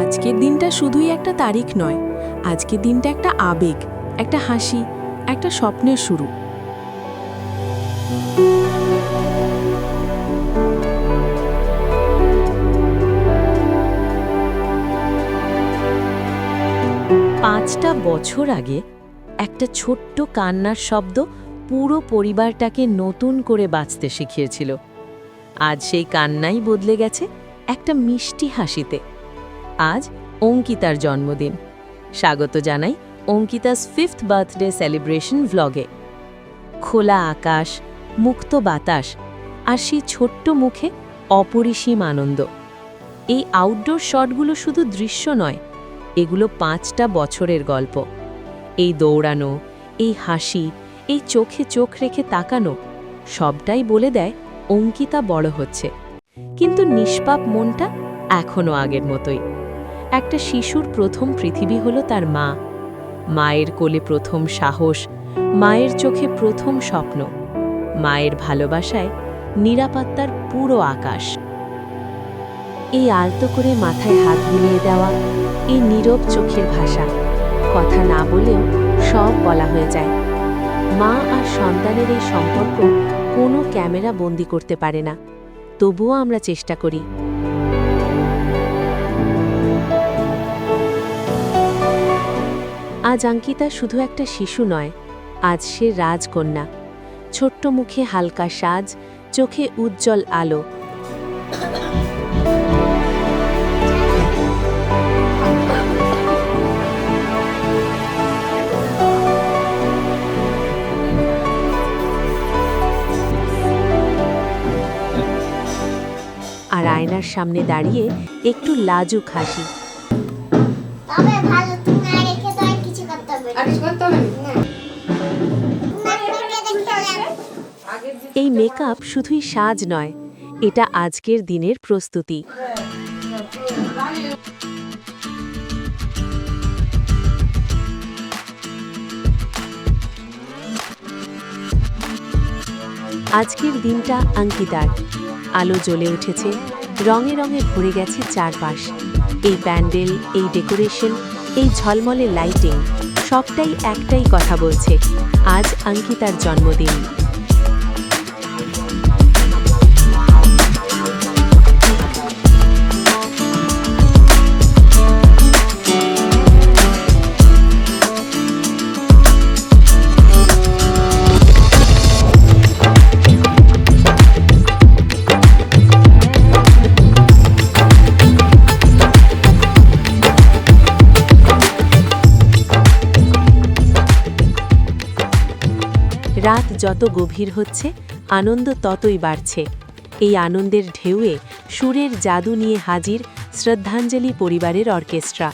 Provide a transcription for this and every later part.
আজকের দিনটা শুধুই একটা তারিখ নয়, আজকের দিনটা একটা আবেগ, একটা হাসি, একটা স্বপ্নের শুরু। পাঁচটা বছর আগে একটা ছোট্ট কান্নার শব্দ পুরো পরিবারটাকে নতুন করে বাঁচতে শিখিয়েছিল। আজ সেই কান্নাই বদলে গেছে একটা মিষ্টি হাসিতে। আজ অঙ্কিতার জন্মদিন। স্বাগত জানাই অঙ্কিতাস 5th বার্থডে সেলিব্রেশন ভ্লগে। খোলা আকাশ, মুক্ত বাতাস আর সেই ছোট্ট মুখে অপরিসীম আনন্দ। এই আউটডোর শটগুলো শুধু দৃশ্য নয়, এগুলো 5টা বছরের গল্প। এই দৌড়ানো, এই হাসি, এই চোখে চোখ রেখে তাকানো, সবটাই বলে দেয় অঙ্কিতা বড় হচ্ছে। কিন্তু নিষ্পাপ মনটা এখনও আগের মতোই। একটা শিশুর প্রথম পৃথিবী হলো তার মা। মায়ের কোলে প্রথম সাহস, মায়ের চোখে প্রথম স্বপ্ন, মায়ের ভালোবাসায় নিরাপত্তার পুরো আকাশ। এই আলতো করে মাথায় হাত বুলিয়ে দেওয়া, এই নীরব চোখের ভাষা, কথা না বলেও সব বলা হয়ে যায়। মা আর সন্তানের এই সম্পর্ক কোনো ক্যামেরা বন্দি করতে পারে না, তবুও আমরা চেষ্টা করি। আজ অঙ্কিতা শুধু একটা শিশু নয়, আজ সে রাজকন্যা। ছোট্ট মুখে হালকা সাজ, চোখে উজ্জ্বল আলো। আর আয়নার সামনে দাঁড়িয়ে একটু লাজুক হাসি। এই মেকআপ শুধুই সাজ নয়, এটা আজকের দিনের প্রস্তুতি। আজকের দিনটা অঙ্কিতার। আলো জ্বলে উঠেছে, রঙে রঙে ভরে গেছে চারপাশ। এই প্যান্ডেল, এই ডেকোরেশন, এই ঝলমলে লাইটিং, সবটাই একটাই কথা বলছে, আজ অঙ্কিতার জন্মদিন। রাত যত গভীর হচ্ছে, আনন্দ ততই বাড়ছে। এই আনন্দের ঢেউয়ে সুরের জাদু নিয়ে হাজির শ্রদ্ধাঞ্জলি পরিবারের অর্কেস্ট্রা।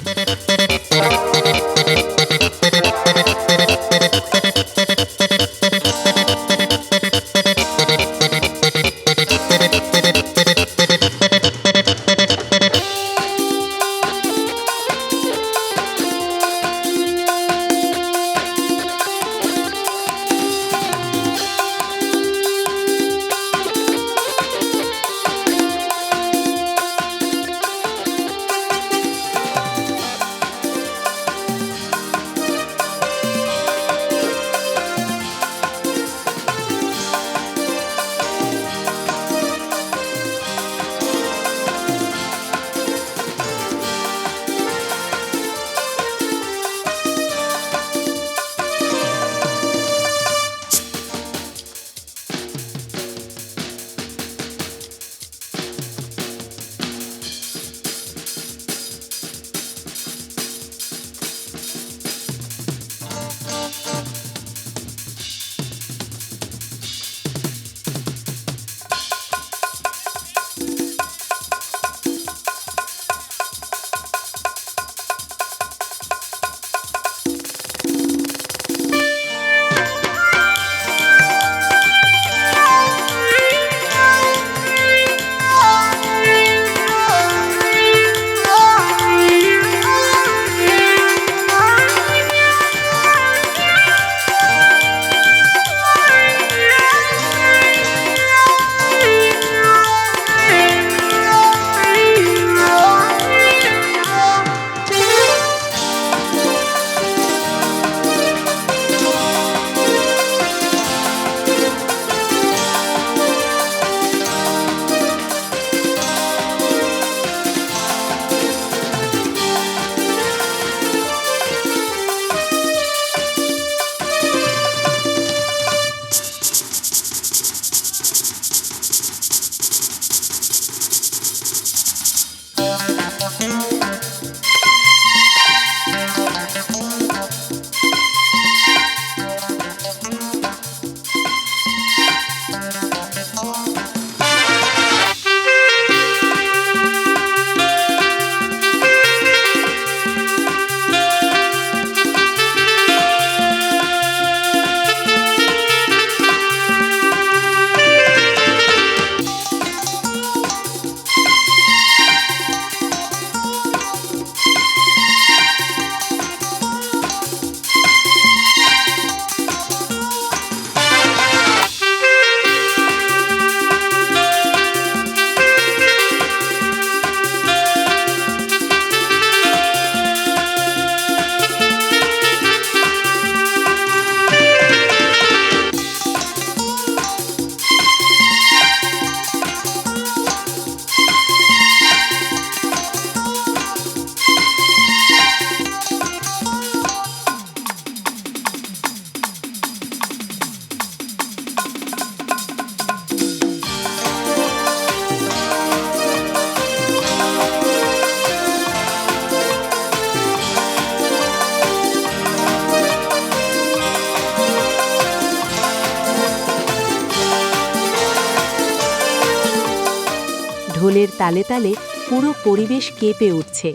সুরের তালে তালে পুরো পরিবেশ কেঁপে উঠছে।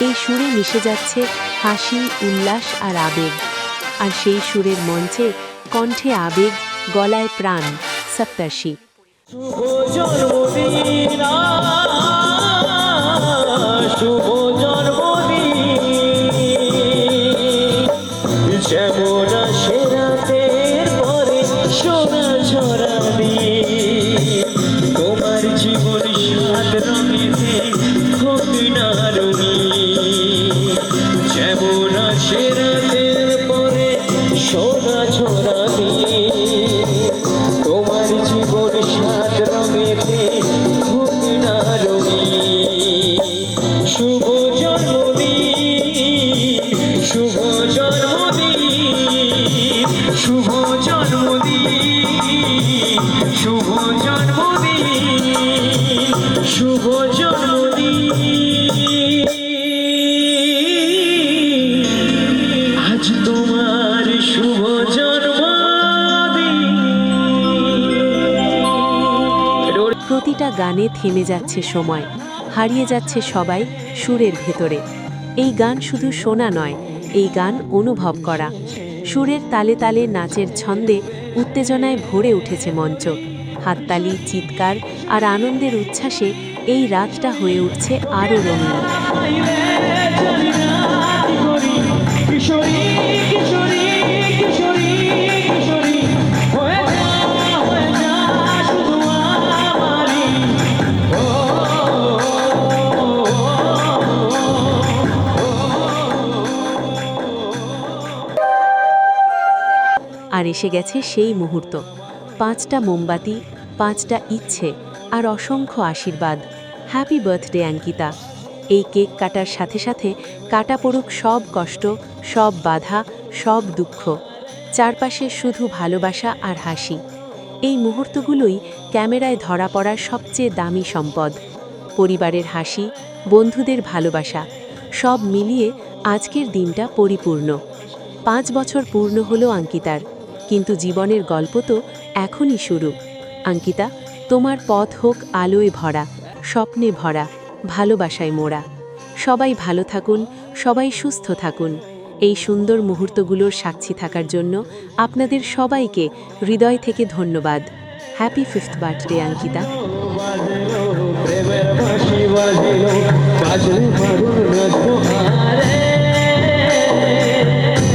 এই সুরে মিশে যাচ্ছে হাসি, উল্লাস আর আবেগ। আর সেই সুরের মঞ্চে কণ্ঠে আবেগ, গলায় প্রাণ। সপ্তর্ষি। শুভ জন্মদিন, শুভ জন্মদিন, যেমন আসে রাতের পরে সোনা ঝরা দিন, তোমার জীবন সাত রঙেতে হোক না রঙিন, যেমন আসে রাতের পরে সোনা ঝরা দিন, তোমার জীবন সাত রঙেতে হোক না রঙিন। শুভ জন্মদিন, শুভ জন্মদিন, শুভ জন্মদিন, শুভ জন্মদিন, শুভ জন্মদিন। আজ তোমার শুভ জন্মদিন। প্রতিটা গানে থেমে যাচ্ছে সময়, হারিয়ে যাচ্ছে সবাই সুরের ভেতরে। এই গান শুধু শোনা নয়, এই গান অনুভব করা। সুরের তালে তালে, নাচের ছন্দে, উত্তেজনায় ভরে উঠেছে মঞ্চ। হাততালি, চিৎকার আর আনন্দের উচ্ছ্বাসে এই রাতটা হয়ে উঠছে আরও রঙিন। কিশোরী কিশোরী কিশোরী কিশোরী হয়ে যা শুধু আমারই। আর এসে গেছে সেই মুহূর্ত। 5টা মোমবাতি, 5টা ইচ্ছে আর অসংখ্য আশীর্বাদ। Happy birthday Ankita. এই কেক কাটার সাথে সাথে কাটা পড়ুক সব কষ্ট, সব বাধা, সব দুঃখ। চারপাশে শুধু ভালোবাসা আর হাসি। এই মুহূর্তগুলোই ক্যামেরায় ধরা পড়ার সবচেয়ে দামি সম্পদ। পরিবারের হাসি, বন্ধুদের ভালোবাসা, সব মিলিয়ে আজকের দিনটা পরিপূর্ণ। 5 বছর পূর্ণ হলো অঙ্কিতার, কিন্তু জীবনের গল্প তো এখনই শুরু। অঙ্কিতা, তোমার পথ হোক আলোয় ভরা, স্বপ্নে ভরা, ভালোবাসায় মোড়া। সবাই ভালো থাকুন, সবাই সুস্থ থাকুন। এই সুন্দর মুহূর্তগুলোর সাক্ষী থাকার জন্য আপনাদের সবাইকে হৃদয় থেকে ধন্যবাদ। Happy 5th birthday Ankita. প্রেমের বাঁশি বাজিলো, বাজলে মারুন নাচবো আরে।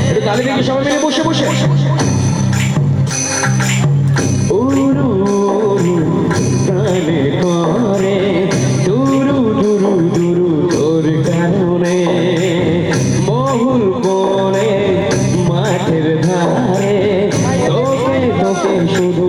একটু তালি দেখি সবাই মিলে বসে বসে। উরু গানে করে দুরু দুরু দুরু তোর কারণে, মহুল করে মাঠের ধারে তোকে তোকে শুধু